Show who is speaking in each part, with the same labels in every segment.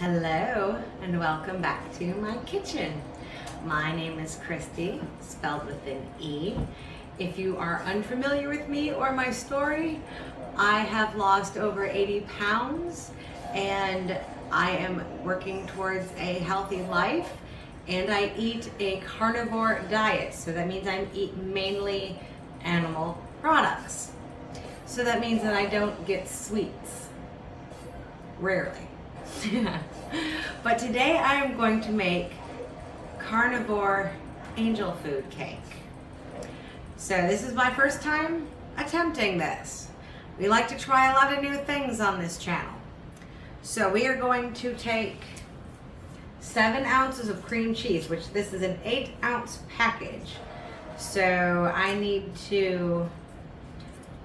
Speaker 1: Hello and welcome back to my kitchen. My name is Christy, spelled with an E. If you are unfamiliar with me or my story, I have lost over 80 pounds and I am working towards a healthy life, and I eat a carnivore diet. So that means I eat mainly animal products. So that means that I don't get sweets, rarely. But today I am going to make carnivore angel food cake. So this is my first time attempting this. We like to try a lot of new things on this channel. So we are going to take 7 ounces of cream cheese, which this is an 8-ounce package. So I need to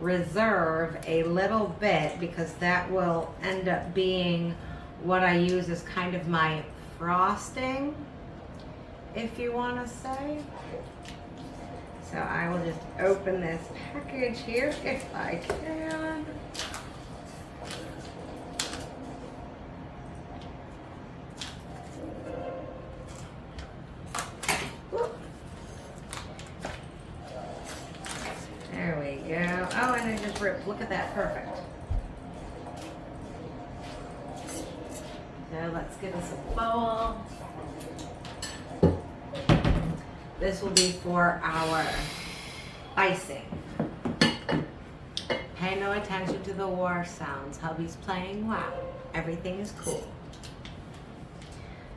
Speaker 1: reserve a little bit because that will end up being what I use as kind of my frosting, if you want to say. So I will just open this package here if I can. There we go. Oh, and it just ripped. Look at that. Perfect. So let's get us a bowl. This will be for our icing. Pay no attention to the war sounds. Hubby's playing wow. Everything is cool.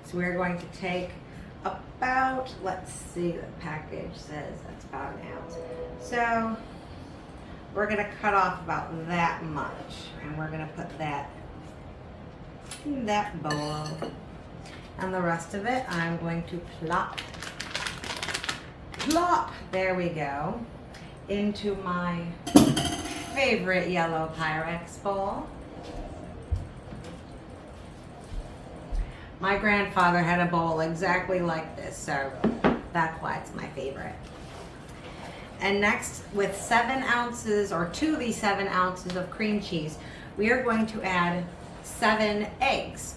Speaker 1: So we're going to take about, let's see, the package says that's about an ounce. So we're going to cut off about that much, and we're going to put that in that bowl. And the rest of it I'm going to plop, there we go, into my favorite yellow Pyrex bowl. My grandfather had a bowl exactly like this, so that's why it's my favorite. And next, with 7 ounces, or to the 7 ounces of cream cheese, we are going to add 7 eggs.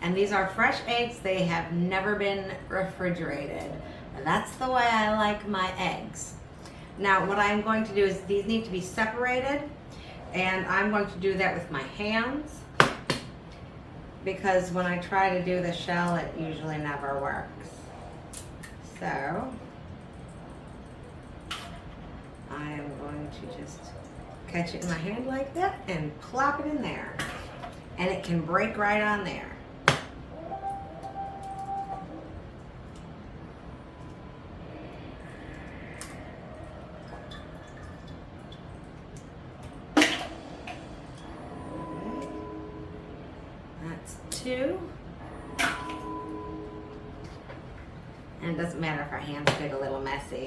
Speaker 1: And these are fresh eggs. They have never been refrigerated. And that's the way I like my eggs. Now, what I'm going to do is these need to be separated, and I'm going to do that with my hands, because when I try to do the shell, it usually never works. So I am going to just catch it in my hand like that and plop it in there. And it can break right on there. That's 2. And it doesn't matter if our hands get a little messy.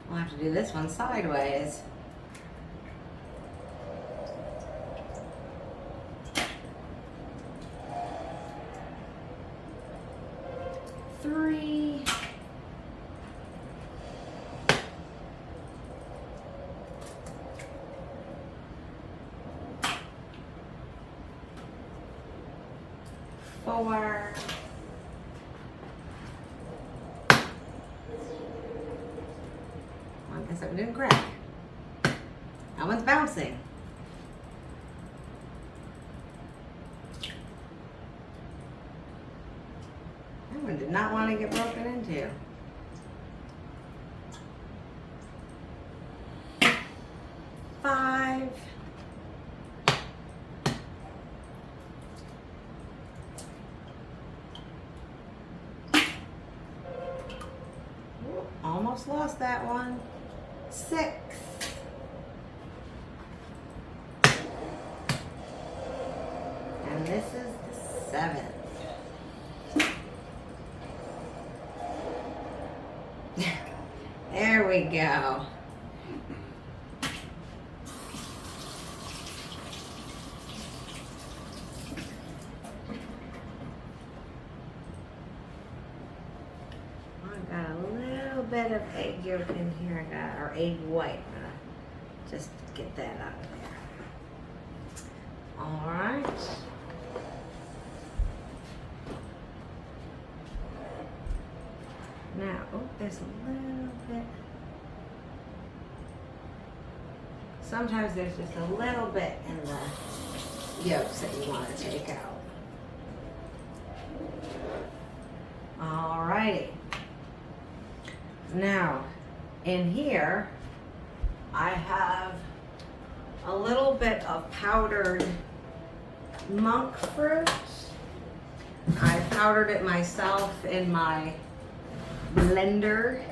Speaker 1: We'll have to do this one sideways. 3. 4. 1, guess I'm doing great. That one's bouncing. That one did not want to get broken into. 5. 5. Almost lost that one. 6. And this is the 7th. There we go. I've got a little bit of egg yolk in here, or egg white. I'm gonna just get that out of there. All right. Now, oh, there's a little bit. Sometimes there's just a little bit in the yolks that you want to take out. Alrighty. Now, in here, I have a little bit of powdered monk fruit. I powdered it myself in my blender.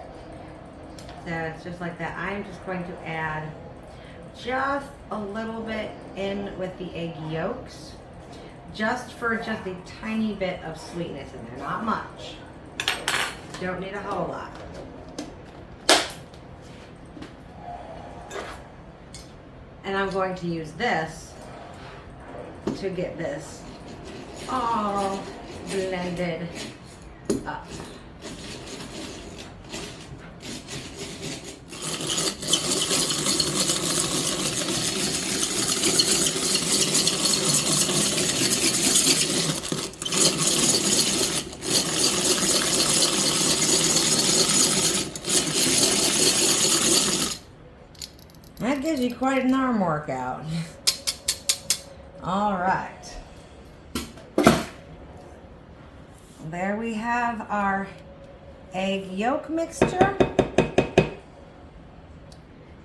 Speaker 1: So it's just like that. I'm just going to add just a little bit in with the egg yolks, just for just a tiny bit of sweetness in there, not much. Don't need a whole lot. And I'm going to use this to get this all blended up. That gives you quite an arm workout. All right. There we have our egg yolk mixture.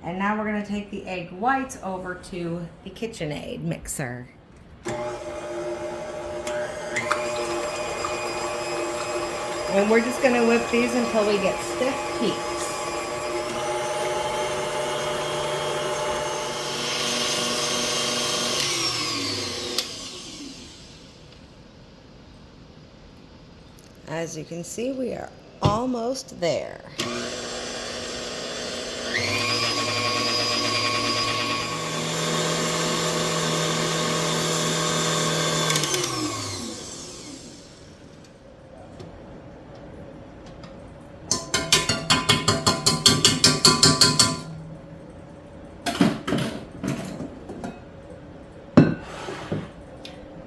Speaker 1: And now we're going to take the egg whites over to the KitchenAid mixer. And we're just going to whip these until we get stiff peaks. As you can see, we are almost there.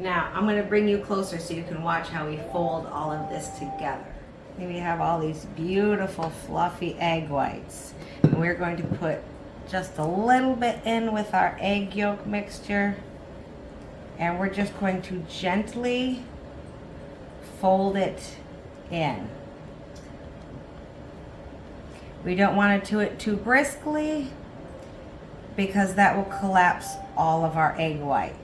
Speaker 1: Now, I'm going to bring you closer so you can watch how we fold all of this together. Here we have all these beautiful fluffy egg whites. And we're going to put just a little bit in with our egg yolk mixture. And we're just going to gently fold it in. We don't want to do it too briskly because that will collapse all of our egg whites.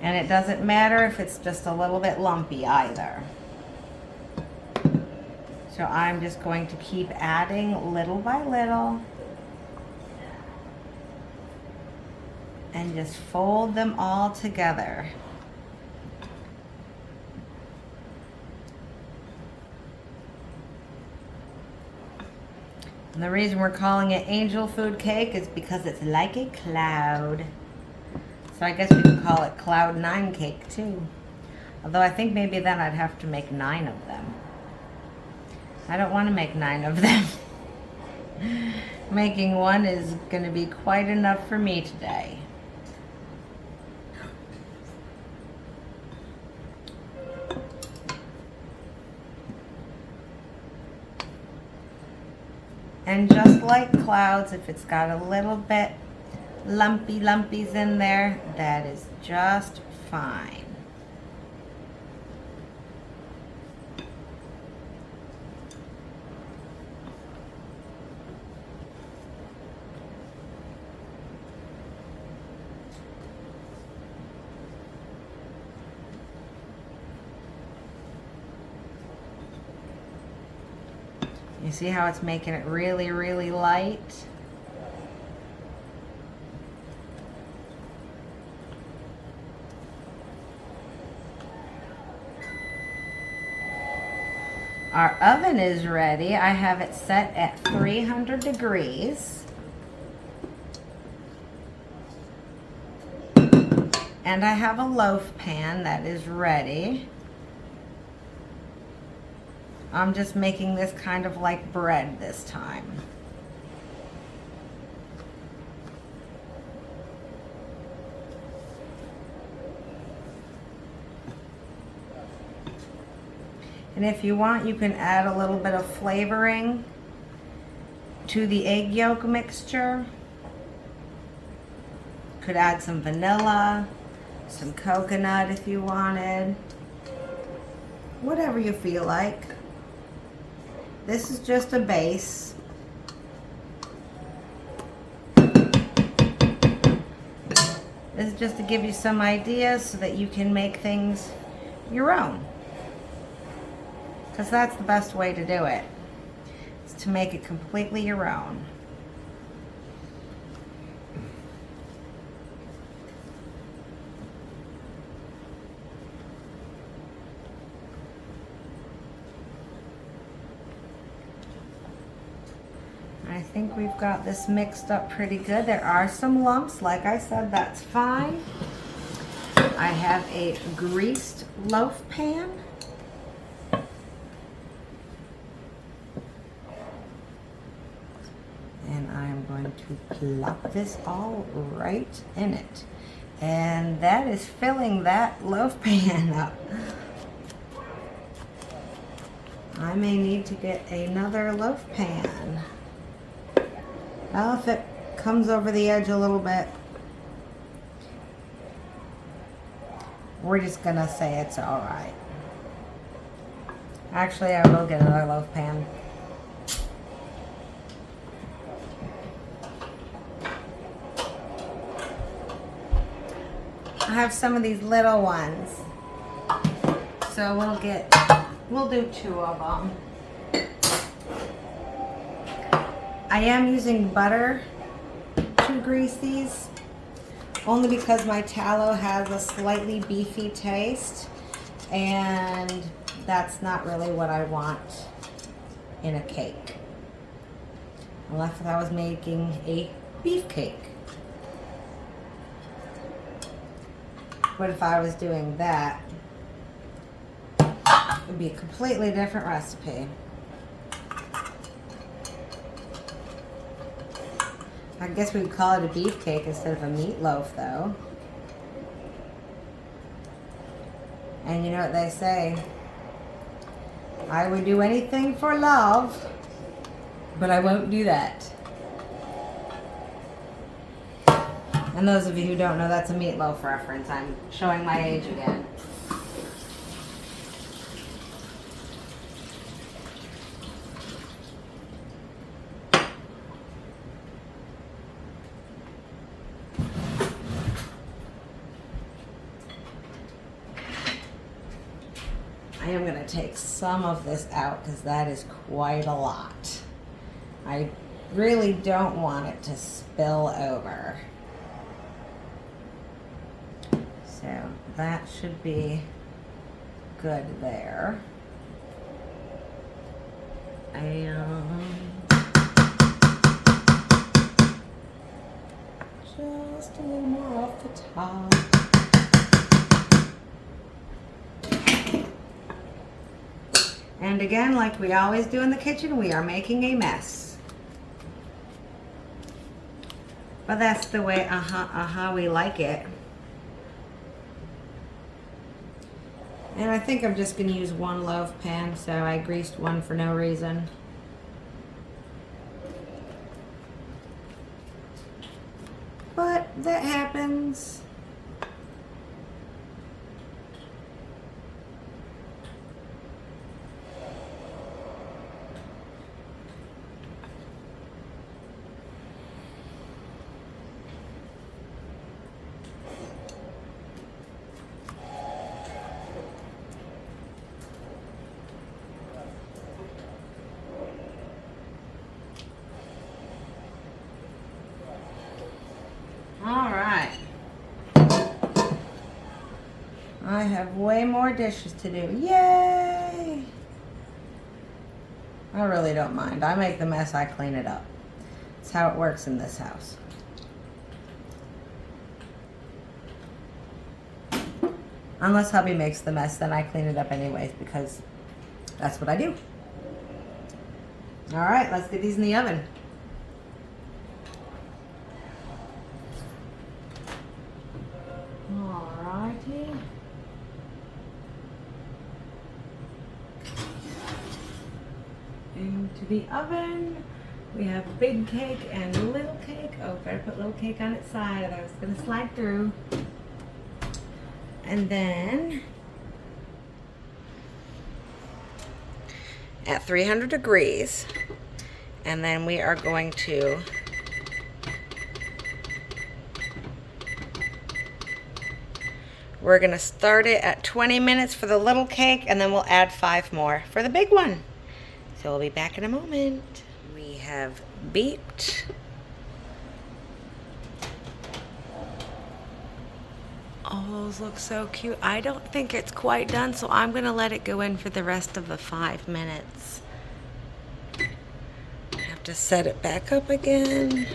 Speaker 1: And it doesn't matter if it's just a little bit lumpy either. So I'm just going to keep adding little by little. And just fold them all together. And the reason we're calling it angel food cake is because it's like a cloud. So I guess we could call it Cloud 9 cake too. Although I think maybe then I'd have to make 9 of them. I don't want to make 9 of them. Making one is going to be quite enough for me today. And just like clouds, if it's got a little bit lumpies in there, that is just fine. You see how it's making it really, really light? Our oven is ready. I have it set at 300 degrees. And I have a loaf pan that is ready. I'm just making this kind of like bread this time. And if you want, you can add a little bit of flavoring to the egg yolk mixture. Could add some vanilla, some coconut if you wanted. Whatever you feel like. This is just a base. This is just to give you some ideas so that you can make things your own. Because that's the best way to do it, is to make it completely your own. I think we've got this mixed up pretty good. There are some lumps, like I said, that's fine. I have a greased loaf pan. And I'm going to plop this all right in it. And that is filling that loaf pan up. I may need to get another loaf pan. Well, if it comes over the edge a little bit, we're just gonna say it's all right. Actually, I will get another loaf pan. I have some of these little ones, so we'll do 2 of them. I am using butter to grease these, only because my tallow has a slightly beefy taste, and that's not really what I want in a cake. Unless I was making a beef cake. But if I was doing that, it would be a completely different recipe. I guess we would call it a beef cake instead of a meatloaf, though. And you know what they say? I would do anything for love, but I won't do that. And those of you who don't know, that's a meatloaf reference. I'm showing my age again. I am going to take some of this out because that is quite a lot. I really don't want it to spill over. So that should be good there. And just a little more off the top. And again, like we always do in the kitchen, we are making a mess. But that's the way, we like it. And I think I'm just going to use 1 loaf pan, so I greased one for no reason. But that happens. I have way more dishes to do. Yay! I really don't mind. I make the mess, I clean it up. It's how it works in this house. Unless hubby makes the mess, then I clean it up anyways because that's what I do. All right, let's get these in the oven. All righty. Into the oven. We have big cake and little cake. Oh, better put little cake on its side, otherwise it's gonna slide through. And then at 300 degrees, and then we are going to start it at 20 minutes for the little cake, and then we'll add 5 more for the big one. So we'll be back in a moment. We have beeped. Oh, those look so cute. I don't think it's quite done, so I'm gonna let it go in for the rest of the 5 minutes. I have to set it back up again.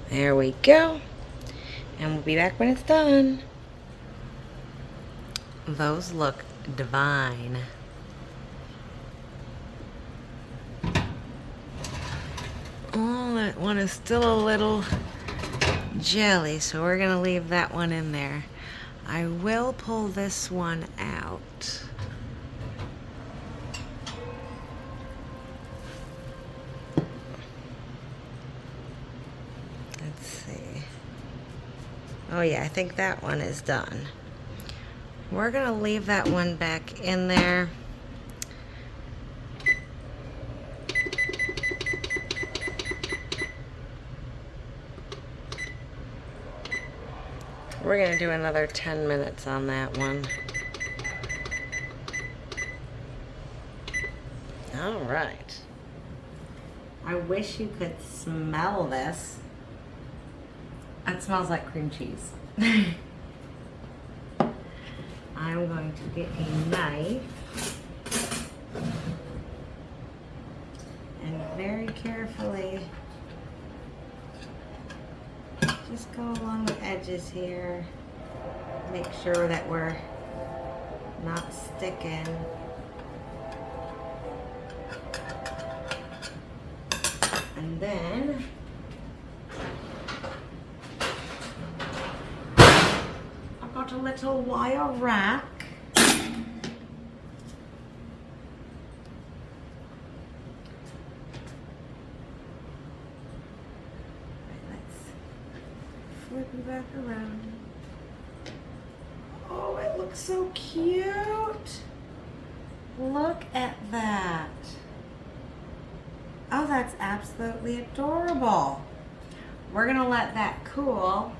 Speaker 1: There we go. And we'll be back when it's done. Those look divine. Oh, that one is still a little jelly, so we're gonna leave that one in there. I will pull this one out. Let's see. Oh yeah, I think that one is done. We're gonna leave that one back in there. We're gonna do another 10 minutes on that one. All right. I wish you could smell this. It smells like cream cheese. I'm going to get a knife and very carefully just go along the edges here. Make sure that we're not sticking. And then I've got a little wire rack. Flip it back around. Oh, it looks so cute. Look at that. Oh, that's absolutely adorable. We're gonna let that cool,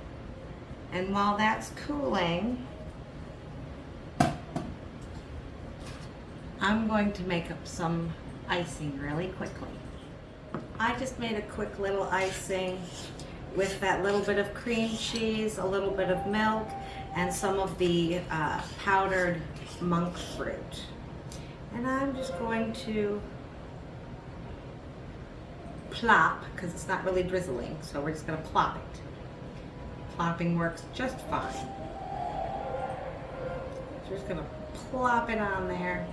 Speaker 1: and while that's cooling, I'm going to make up some icing really quickly. I just made a quick little icing with that little bit of cream cheese, a little bit of milk, and some of the powdered monk fruit. And I'm just going to plop, because it's not really drizzling, so we're just going to plop it. Plopping works just fine. So we're just going to plop it on there.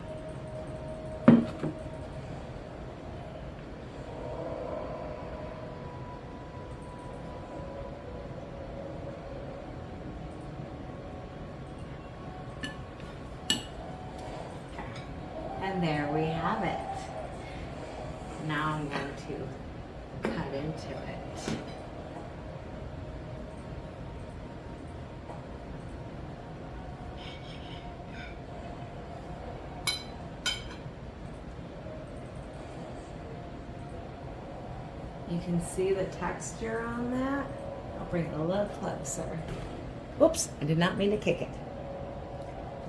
Speaker 1: And there we have it. Now I'm going to cut into it. You can see the texture on that. I'll bring it a little closer. Whoops, I did not mean to kick it.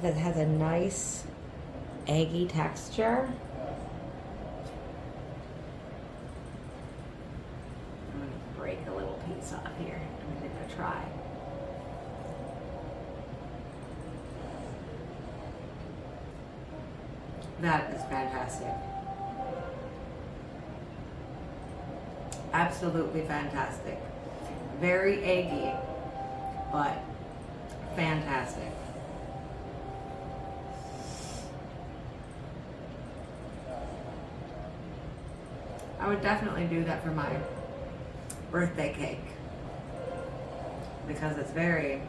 Speaker 1: It has a nice eggy texture. I'm going to break a little piece off here. I'm going to try. That is fantastic. Absolutely fantastic. Very eggy, but fantastic. I would definitely do that for my birthday cake because it's very,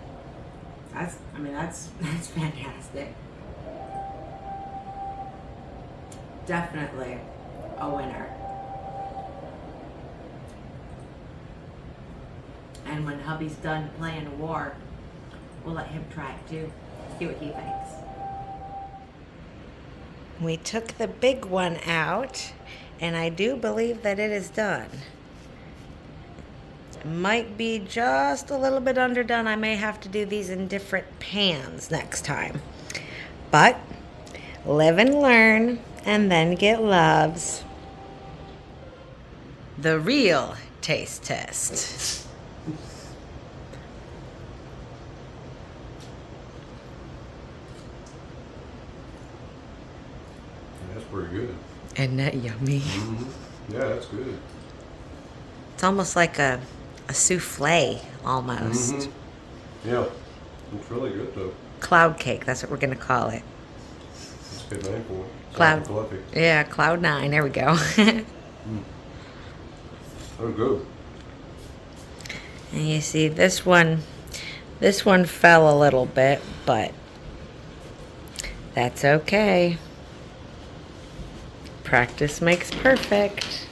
Speaker 1: that's fantastic. Definitely a winner. And when hubby's done playing war, we'll let him try it too. See what he thinks. We took the big one out, and I do believe that it is done. Might be just a little bit underdone. I may have to do these in different pans next time. But live and learn, and then get loves. The real taste test.
Speaker 2: That's pretty good.
Speaker 1: Isn't that yummy?
Speaker 2: Mm-hmm. Yeah, that's good.
Speaker 1: It's almost like a souffle, almost.
Speaker 2: Mm-hmm. Yeah, it's really good though.
Speaker 1: Cloud cake, that's what we're going to call it.
Speaker 2: That's a good name for it.
Speaker 1: Cloud.
Speaker 2: Fluffy.
Speaker 1: Yeah, Cloud 9, there we go.
Speaker 2: Oh, good.
Speaker 1: And you see this one fell a little bit, but that's okay. Practice makes perfect.